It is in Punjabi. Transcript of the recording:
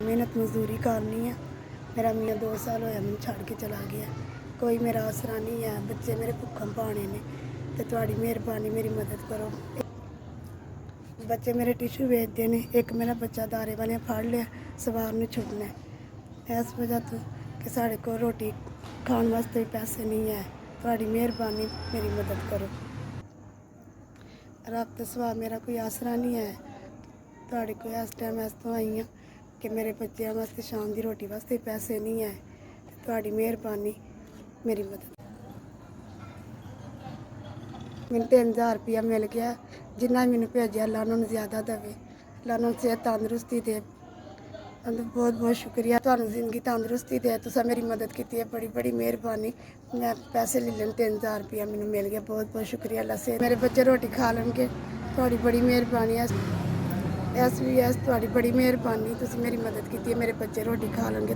ਮਿਹਨਤ ਮਜ਼ਦੂਰੀ ਕਰਨੀ ਆ। ਮੇਰਾ ਮੀਆਂ 2 ਸਾਲ ਹੋਇਆ ਮੈਨੂੰ ਛੱਡ ਕੇ ਚਲਾ ਗਿਆ। ਕੋਈ ਮੇਰਾ ਆਸਰਾ ਨਹੀਂ ਹੈ। ਬੱਚੇ ਮੇਰੇ ਭੁੱਖਾਂ ਪਾਣੇ ਨੇ ਤੇ ਤੁਹਾਡੀ ਮਿਹਰਬਾਨੀ ਮੇਰੀ ਮਦਦ ਕਰੋ। ਬੱਚੇ ਮੇਰੇ ਟਿਸ਼ੂ ਵੇਚਦੇ ਨੇ। ਇੱਕ ਮੇਰਾ ਬੱਚਾ ਦਾਰੇ ਵਾਲਿਆਂ ਫੜ ਲਿਆ, ਸਵਾਰ ਨੂੰ ਛੁੱਟਣਾ। ਇਸ ਵਜ੍ਹਾ ਤੋਂ ਕਿ ਸਾਡੇ ਕੋਲ ਰੋਟੀ ਖਾਣ ਵਾਸਤੇ ਵੀ ਪੈਸੇ ਨਹੀਂ ਹੈ। ਤੁਹਾਡੀ ਮਿਹਰਬਾਨੀ ਮੇਰੀ ਮਦਦ ਕਰੋ। ਰੱਬ ਤੋਂ ਸਿਵਾ ਮੇਰਾ ਕੋਈ ਆਸਰਾ ਨਹੀਂ ਹੈ। ਤੁਹਾਡੇ ਕੋਲ ਇਸ ਟਾਈਮ ਇਸ ਤੋਂ ਆਈ ਹਾਂ ਕਿ ਮੇਰੇ ਬੱਚਿਆਂ ਵਾਸਤੇ ਸ਼ਾਮ ਦੀ ਰੋਟੀ ਵਾਸਤੇ ਪੈਸੇ ਨਹੀਂ ਹੈ। ਤੁਹਾਡੀ ਮਿਹਰਬਾਨੀ ਮੇਰੀ ਮਦਦ। ਮੈਨੂੰ 3000 ਰੁਪਇਆ ਮਿਲ ਗਿਆ। ਜਿੰਨਾ ਮੈਨੂੰ ਭੇਜਿਆ ਅੱਲਾ ਉਹਨਾਂ ਨੂੰ ਜ਼ਿਆਦਾ ਦੇਵੇ। ਅੱਲਾ ਉਹਨਾਂ ਨੂੰ ਸਿਹਤ ਤੰਦਰੁਸਤੀ ਦੇ। ਬਹੁਤ ਬਹੁਤ ਸ਼ੁਕਰੀਆ। ਤੁਹਾਨੂੰ ਜ਼ਿੰਦਗੀ ਤੰਦਰੁਸਤੀ ਦੇ। ਤੁਸੀਂ ਮੇਰੀ ਮਦਦ ਕੀਤੀ ਹੈ। ਬੜੀ ਬੜੀ ਮਿਹਰਬਾਨੀ। ਮੈਂ ਪੈਸੇ ਲੈ ਲੈਣ 3000 ਰੁਪਇਆ ਮੈਨੂੰ ਮਿਲ ਗਿਆ। ਬਹੁਤ ਬਹੁਤ ਸ਼ੁਕਰੀਆ ਅੱਲਾ ਸੇ ਮੇਰੇ ਬੱਚੇ ਰੋਟੀ ਖਾ ਲੈਣਗੇ। ਤੁਹਾਡੀ ਬੜੀ ਮਿਹਰਬਾਨੀ ਹੈ। ਤੁਹਾਡੀ ਬੜੀ ਮਿਹਰਬਾਨੀ। ਤੁਸੀਂ ਮੇਰੀ ਮਦਦ ਕੀਤੀ ਹੈ। ਮੇਰੇ ਬੱਚੇ ਰੋਟੀ ਖਾ ਲੈਣਗੇ।